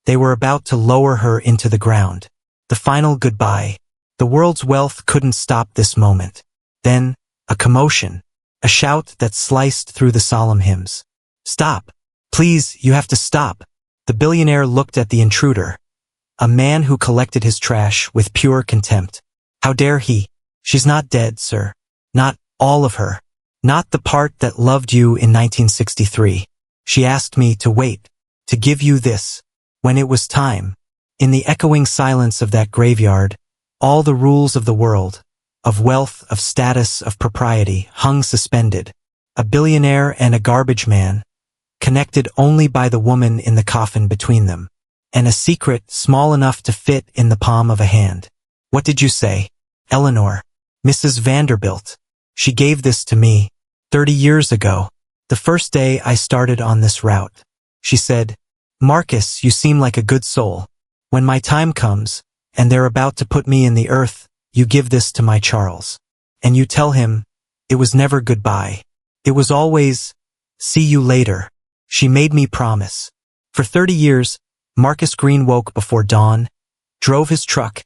They were about to lower her into the ground. The final goodbye. The world's wealth couldn't stop this moment. Then, a commotion. A shout that sliced through the solemn hymns. Stop! Please, you have to stop! The billionaire looked at the intruder. A man who collected his trash with pure contempt. How dare he? She's not dead, sir. Not all of her. Not the part that loved you in 1963. She asked me to wait, to give you this. When it was time. In the echoing silence of that graveyard, all the rules of the world, of wealth, of status, of propriety, hung suspended. A billionaire and a garbage man, connected only by the woman in the coffin between them, and a secret small enough to fit in the palm of a hand. What did you say? Eleanor. Mrs. Vanderbilt. She gave this to me 30 years ago, the first day I started on this route. She said, Marcus, you seem like a good soul. When my time comes, and they're about to put me in the earth, you give this to my Charles. And you tell him, it was never goodbye. It was always, see you later. She made me promise. For 30 years, Marcus Green woke before dawn, drove his truck,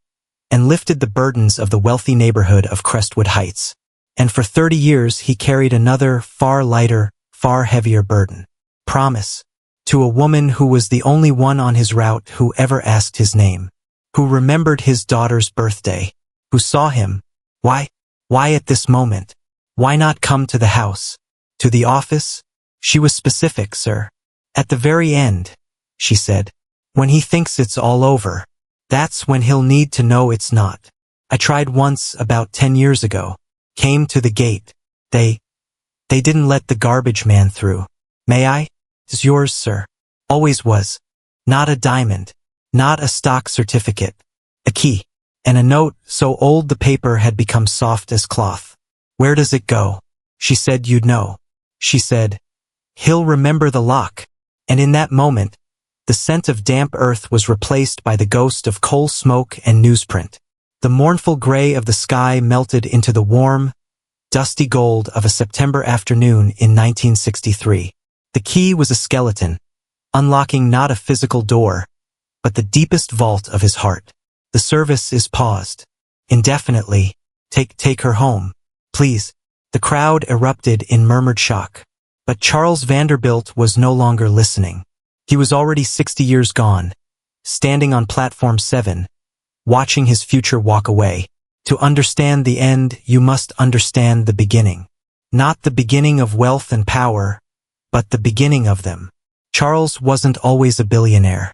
and lifted the burdens of the wealthy neighborhood of Crestwood Heights. And for 30 years he carried another, far lighter, far heavier burden. Promise. To a woman who was the only one on his route who ever asked his name. Who remembered his daughter's birthday. Who saw him. Why? Why at this moment? Why not come to the house? To the office? She was specific, sir. At the very end, she said. When he thinks it's all over. That's when he'll need to know it's not. I tried once about 10 years ago. Came to the gate. They didn't let the garbage man through. May I? It's yours, sir. Always was. Not a diamond. Not a stock certificate. A key. And a note so old the paper had become soft as cloth. Where does it go? She said you'd know. She said, he'll remember the lock. And in that moment, the scent of damp earth was replaced by the ghost of coal smoke and newsprint. The mournful gray of the sky melted into the warm, dusty gold of a September afternoon in 1963. The key was a skeleton, unlocking not a physical door, but the deepest vault of his heart. The service is paused. Indefinitely. Take her home. Please. The crowd erupted in murmured shock. But Charles Vanderbilt was no longer listening. He was already 60 years gone, standing on platform 7, watching his future walk away. To understand the end, you must understand the beginning. Not the beginning of wealth and power, but the beginning of them. Charles wasn't always a billionaire.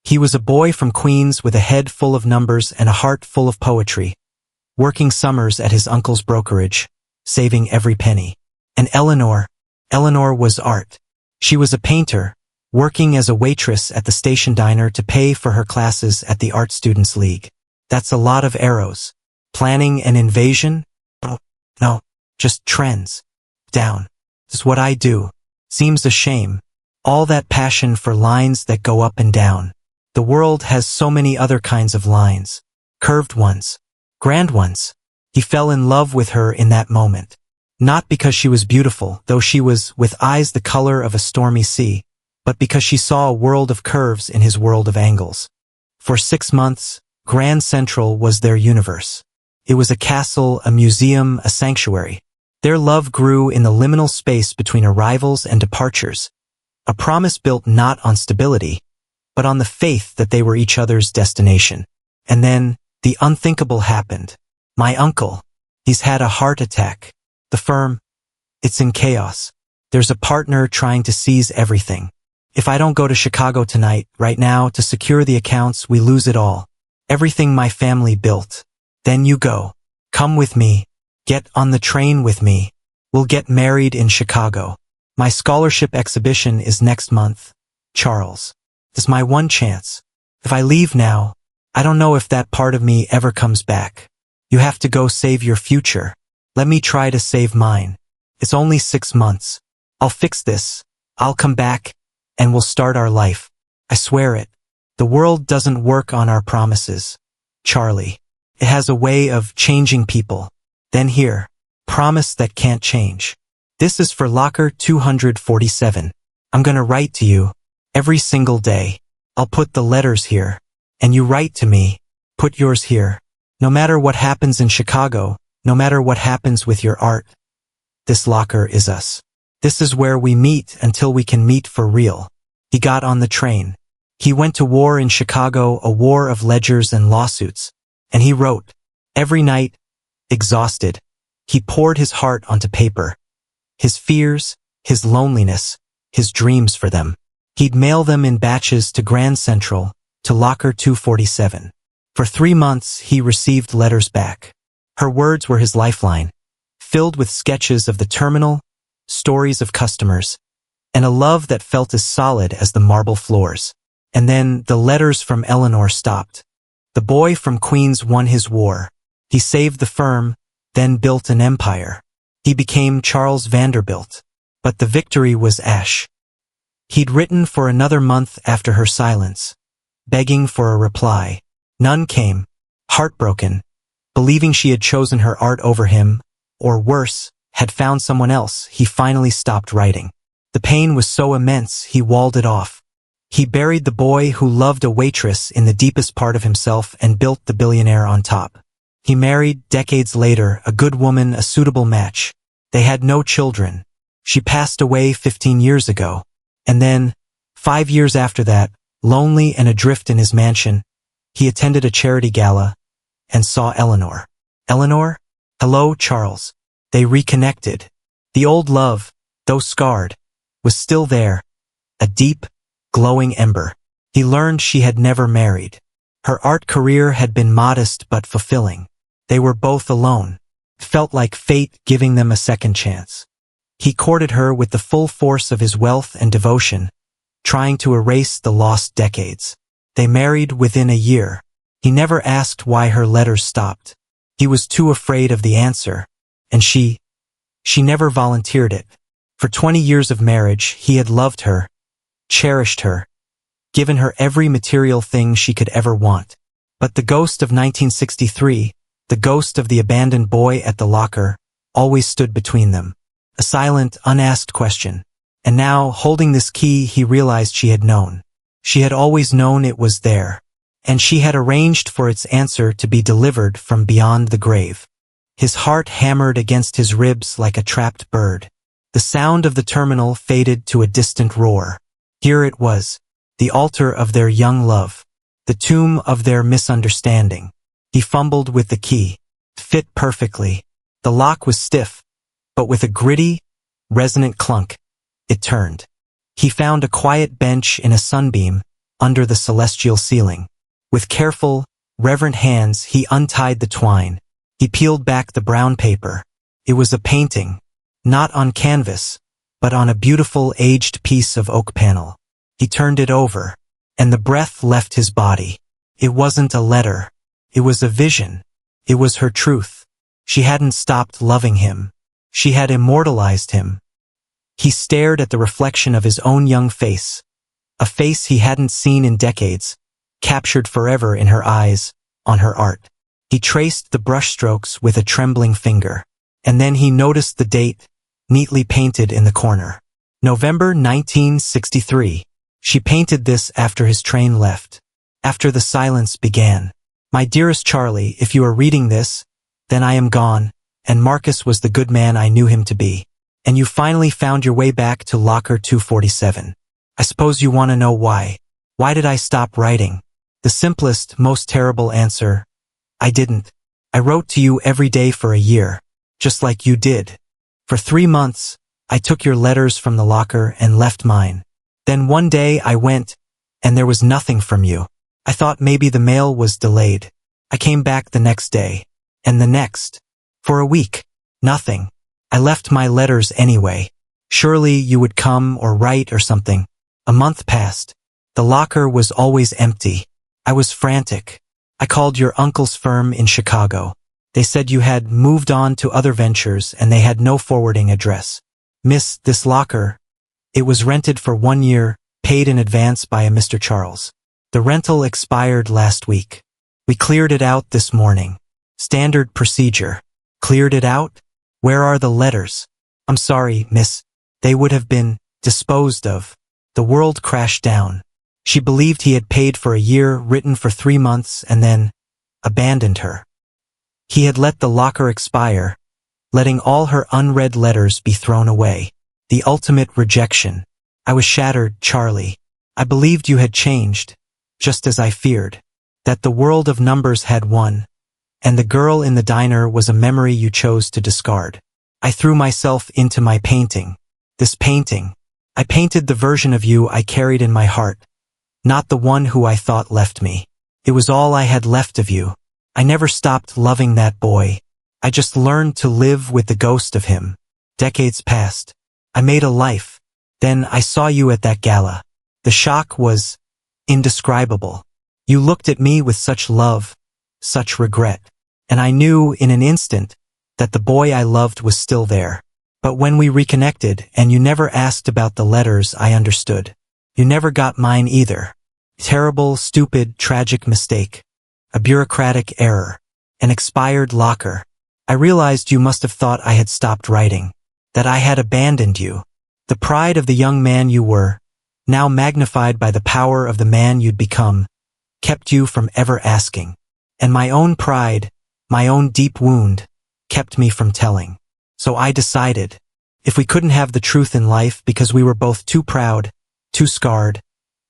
He was a boy from Queens with a head full of numbers and a heart full of poetry, working summers at his uncle's brokerage, saving every penny. And Eleanor was art. She was a painter, working as a waitress at the station diner to pay for her classes at the Art Students League. That's a lot of arrows. Planning an invasion? No, just trends. Down. It's what I do. Seems a shame. All that passion for lines that go up and down. The world has so many other kinds of lines. Curved ones. Grand ones. He fell in love with her in that moment. Not because she was beautiful, though she was with eyes the color of a stormy sea, but because she saw a world of curves in his world of angles. For 6 months, Grand Central was their universe. It was a castle, a museum, a sanctuary. Their love grew in the liminal space between arrivals and departures, a promise built not on stability, but on the faith that they were each other's destination. And then, the unthinkable happened. My uncle, he's had a heart attack. The firm, it's in chaos. There's a partner trying to seize everything. If I don't go to Chicago tonight, right now, to secure the accounts, we lose it all. Everything my family built. Then you go. Come with me. Get on the train with me. We'll get married in Chicago. My scholarship exhibition is next month. Charles. It's my one chance. If I leave now, I don't know if that part of me ever comes back. You have to go save your future. Let me try to save mine. It's only 6 months. I'll fix this. I'll come back, and we'll start our life. I swear it. The world doesn't work on our promises, Charlie. It has a way of changing people. Then here, promise that can't change. This is for locker 247. I'm gonna write to you every single day. I'll put the letters here. And you write to me. Put yours here. No matter what happens in Chicago, no matter what happens with your art, this locker is us. This is where we meet until we can meet for real. He got on the train. He went to war in Chicago, a war of ledgers and lawsuits. And he wrote. Every night, exhausted, he poured his heart onto paper. His fears, his loneliness, his dreams for them. He'd mail them in batches to Grand Central, to Locker 247. For 3 months, he received letters back. Her words were his lifeline, filled with sketches of the terminal, stories of customers, and a love that felt as solid as the marble floors. And then the letters from Eleanor stopped. The boy from Queens won his war. He saved the firm, then built an empire. He became Charles Vanderbilt. But the victory was ash. He'd written for another month after her silence, begging for a reply. None came. Heartbroken, believing she had chosen her art over him, or worse, had found someone else, he finally stopped writing. The pain was so immense, he walled it off. He buried the boy who loved a waitress in the deepest part of himself and built the billionaire on top. He married, decades later, a good woman, a suitable match. They had no children. She passed away 15 years ago. And then, 5 years after that, lonely and adrift in his mansion, he attended a charity gala and saw Eleanor. Eleanor? Hello, Charles. They reconnected. The old love, though scarred, was still there, a deep, glowing ember. He learned she had never married. Her art career had been modest but fulfilling. They were both alone. It felt like fate giving them a second chance. He courted her with the full force of his wealth and devotion, trying to erase the lost decades. They married within a year. He never asked why her letters stopped. He was too afraid of the answer, and she never volunteered it. For 20 years of marriage, he had loved her, cherished her, given her every material thing she could ever want. But the ghost of 1963, the ghost of the abandoned boy at the locker, always stood between them. A silent, unasked question. And now, holding this key, he realized she had known. She had always known it was there. And she had arranged for its answer to be delivered from beyond the grave. His heart hammered against his ribs like a trapped bird. The sound of the terminal faded to a distant roar. Here it was, the altar of their young love, the tomb of their misunderstanding. He fumbled with the key. Fit perfectly. The lock was stiff, but with a gritty, resonant clunk, it turned. He found a quiet bench in a sunbeam under the celestial ceiling. With careful, reverent hands, he untied the twine. He peeled back the brown paper. It was a painting, not on canvas, but on a beautiful aged piece of oak panel. He turned it over, and the breath left his body. It wasn't a letter. It was a vision. It was her truth. She hadn't stopped loving him. She had immortalized him. He stared at the reflection of his own young face, a face he hadn't seen in decades, captured forever in her eyes, on her art. He traced the brushstrokes with a trembling finger, and then he noticed the date, neatly painted in the corner. November 1963. She painted this after his train left, after the silence began. My dearest Charlie, if you are reading this, then I am gone, and Marcus was the good man I knew him to be. And you finally found your way back to Locker 247. I suppose you want to know why. Why did I stop writing? The simplest, most terrible answer. I didn't. I wrote to you every day for a year, just like you did. For 3 months, I took your letters from the locker and left mine. Then one day I went, and there was nothing from you. I thought maybe the mail was delayed. I came back the next day, and the next. For a week, nothing. I left my letters anyway. Surely you would come or write or something. A month passed. The locker was always empty. I was frantic. I called your uncle's firm in Chicago. They said you had moved on to other ventures and they had no forwarding address. Miss, this locker. It was rented for 1 year, paid in advance by a Mr. Charles. The rental expired last week. We cleared it out this morning. Standard procedure. Cleared it out? Where are the letters? I'm sorry, miss. They would have been disposed of. The world crashed down. She believed he had paid for a year, written for 3 months, and then abandoned her. He had let the locker expire, letting all her unread letters be thrown away. The ultimate rejection. I was shattered, Charlie. I believed you had changed, just as I feared. That the world of numbers had won, and the girl in the diner was a memory you chose to discard. I threw myself into my painting. This painting. I painted the version of you I carried in my heart, not the one who I thought left me. It was all I had left of you. I never stopped loving that boy. I just learned to live with the ghost of him. Decades passed. I made a life. Then I saw you at that gala. The shock was indescribable. You looked at me with such love, such regret, and I knew in an instant that the boy I loved was still there. But when we reconnected and you never asked about the letters, I understood. You never got mine either. Terrible, stupid, tragic mistake. A bureaucratic error. An expired locker. I realized you must have thought I had stopped writing. That I had abandoned you. The pride of the young man you were, now magnified by the power of the man you'd become, kept you from ever asking. And my own pride, my own deep wound, kept me from telling. So I decided, if we couldn't have the truth in life because we were both too proud, too scarred,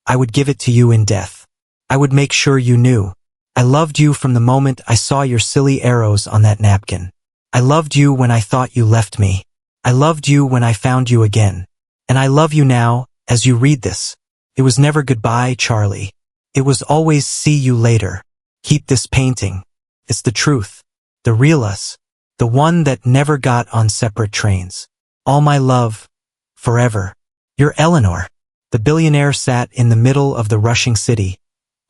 I would give it to you in death. I would make sure you knew. I loved you from the moment I saw your silly arrows on that napkin. I loved you when I thought you left me. I loved you when I found you again. And I love you now, as you read this. It was never goodbye, Charlie. It was always see you later. Keep this painting. It's the truth. The real us. The one that never got on separate trains. All my love. Forever. Your Eleanor. The billionaire sat in the middle of the rushing city,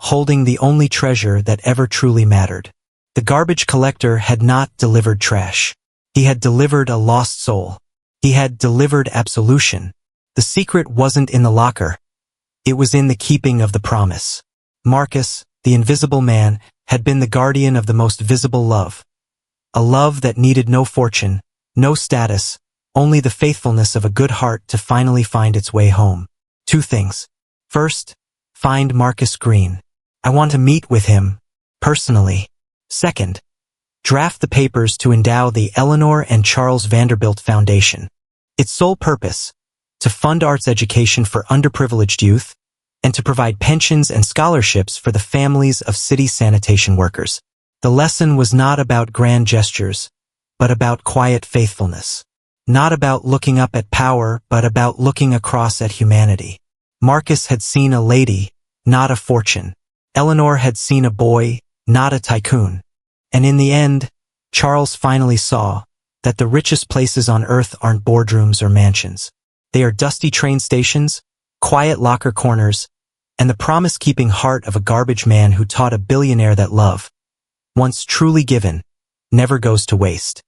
holding the only treasure that ever truly mattered. The garbage collector had not delivered trash. He had delivered a lost soul. He had delivered absolution. The secret wasn't in the locker. It was in the keeping of the promise. Marcus, the invisible man, had been the guardian of the most visible love. A love that needed no fortune, no status, only the faithfulness of a good heart to finally find its way home. 2 things. First, find Marcus Green. I want to meet with him, personally. Second, draft the papers to endow the Eleanor and Charles Vanderbilt Foundation. Its sole purpose, to fund arts education for underprivileged youth, and to provide pensions and scholarships for the families of city sanitation workers. The lesson was not about grand gestures, but about quiet faithfulness. Not about looking up at power, but about looking across at humanity. Marcus had seen a lady, not a fortune. Eleanor had seen a boy, not a tycoon. And in the end, Charles finally saw that the richest places on earth aren't boardrooms or mansions. They are dusty train stations, quiet locker corners, and the promise-keeping heart of a garbage man who taught a billionaire that love, once truly given, never goes to waste.